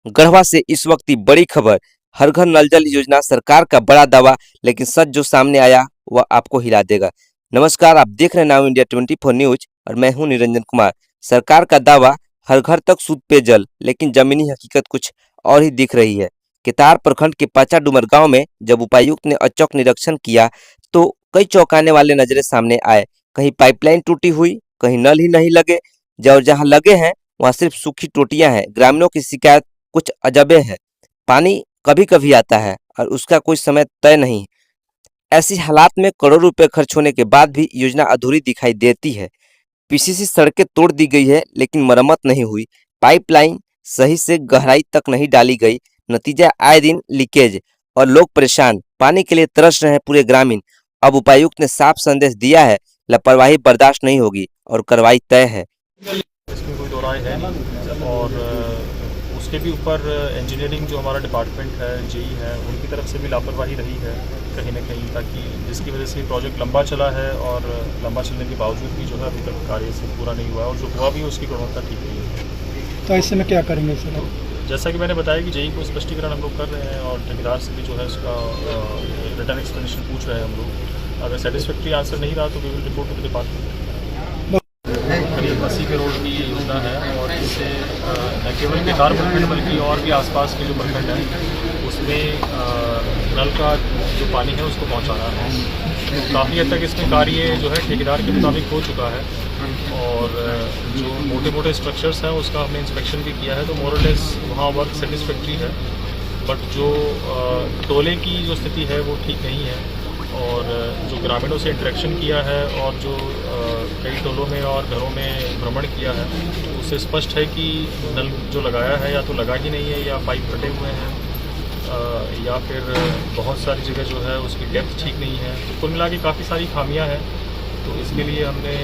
गढ़वा से इस वक्त की बड़ी खबर। हर घर नल जल योजना सरकार का बड़ा दावा, लेकिन सच जो सामने आया वह आपको हिला देगा। नमस्कार, आप देख रहे हैं नाउ इंडिया 24 न्यूज और मैं हूं निरंजन कुमार। सरकार का दावा हर घर तक शुद्ध पेयजल, लेकिन जमीनी हकीकत कुछ और ही दिख रही है। केतार प्रखंड के पाचा डूमर गांव में जब उपायुक्त ने औचक निरीक्षण किया तो कई चौंकाने वाले नजरें सामने आए। कहीं पाइपलाइन टूटी हुई, कहीं नल ही नहीं लगे, और जहां लगे हैं वहां सिर्फ सूखी टोटियां हैं। ग्रामीणों की शिकायत कुछ अजबे है। पानी कभी कभी आता है और उसका कोई समय तय नहीं। ऐसी हालात में करोड़ों रुपए खर्च होने के बाद भी योजना अधूरी दिखाई देती है। पीसीसी सड़कें तोड़ दी गई है, लेकिन मरम्मत नहीं हुई। पाइपलाइन सही से गहराई तक नहीं डाली गई। नतीजा आए दिन लीकेज और लोग परेशान। पानी के लिए तरस रहे हैं पूरे ग्रामीण। अब उपायुक्त ने साफ संदेश दिया है, लापरवाही बर्दाश्त नहीं होगी और कार्रवाई तय है। इसमें कोई दो राय है नहीं। और उसके भी ऊपर इंजीनियरिंग जो हमारा डिपार्टमेंट है, जेई है, उनकी तरफ से भी लापरवाही रही है कहीं ना कहीं, ताकि जिसकी वजह से प्रोजेक्ट लंबा चला है और लंबा चलने के बावजूद भी जो है अभी तक कार्य से पूरा नहीं हुआ है, और जो हुआ भी उसकी गुणवत्ता ठीक नहीं है। तो ऐसे में क्या करेंगे सर? जैसा कि मैंने बताया कि जेई को स्पष्टीकरण हम लोग कर रहे हैं और ठेकेदार से भी जो है इसका रिटर्न एक्सप्लेनेशन पूछ रहे हैं हम लोग। अगर सेटिस्फैक्ट्री आंसर नहीं रहा तो we will report to the department. करीब 80 करोड़ की ये योजना है और इससे न केवल केदार प्रखंड बल्कि और भी आसपास के जो प्रखंड हैं उसमें नल का जो पानी है उसको पहुंचाना है। तो काफ़ी हद तक इसमें कार्य जो है ठेकेदार के मुताबिक हो चुका है, और जो मोटे मोटे स्ट्रक्चर्स हैं उसका हमने इंस्पेक्शन भी किया है, तो मोरलेस वहाँ वर्क सेटिस्फैक्ट्री है। बट जो टोले की जो स्थिति है वो ठीक नहीं है, और जो ग्रामीणों से इंटरेक्शन किया है और जो कई टोलों में और घरों में भ्रमण किया है, उससे स्पष्ट है कि नल जो लगाया है या तो लगा ही नहीं है, या पाइप फटे हुए हैं, या फिर बहुत सारी जगह जो है उसकी डेप्थ ठीक नहीं है। तो कुल मिला के काफ़ी सारी खामियां हैं। तो इसके लिए हमने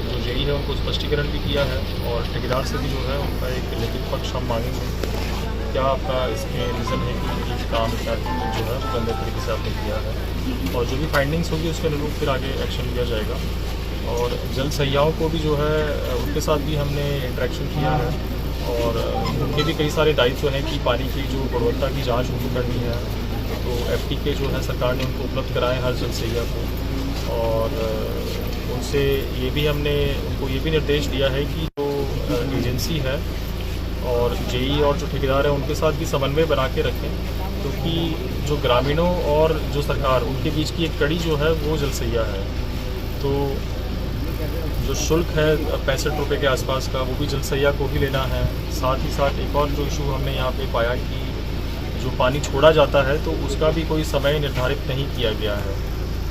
जो जेई है उनको स्पष्टीकरण भी किया है, और ठेकेदार से भी जो है उनका एक लिखित पक्ष हम मांगेंगे। क्या आपका इसमें रीज़न है कि ये काम इतना जो है गंदे तरीके से आपने किया है, और जो भी फाइंडिंग्स होगी उसके अनुरूप फिर आगे एक्शन लिया जाएगा। और जल सहियाओं को भी जो है उनके साथ भी हमने इंटरेक्शन किया है, और उनके भी कई सारे दायित्व हैं कि पानी की जो गुणवत्ता की जांच उनको करनी है। तो FT जो है सरकार ने उनको उपलब्ध कराए हर जल सहिया को, और उनसे ये भी हमने उनको ये भी निर्देश दिया है कि जो एजेंसी है और जेई और जो ठेकेदार है उनके साथ भी समन्वय बना के रखें, क्योंकि जो ग्रामीणों और जो सरकार उनके बीच की एक कड़ी जो है वो जल सहिया है। तो जो शुल्क है 65 रुपये के आसपास का, वो भी जल सहिया को ही लेना है। साथ ही साथ एक और जो इशू हमने यहाँ पे पाया कि जो पानी छोड़ा जाता है तो उसका भी कोई समय निर्धारित नहीं किया गया है।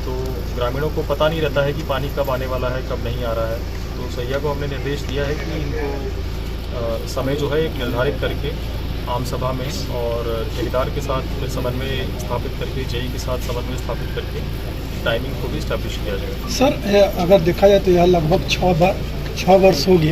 तो ग्रामीणों को पता नहीं रहता है कि पानी कब आने वाला है, कब नहीं आ रहा है। तो सहिया को हमने निर्देश दिया है कि इनको समय जो है एक निर्धारित करके आम सभा में और ठेकेदार के साथ समन्वय स्थापित करके, जेई के साथ समन्वय स्थापित करके टाइमिंग को भी स्टैब्लिश किया जाए। सर अगर देखा जाए तो यह लगभग 6 वर्ष हो गया।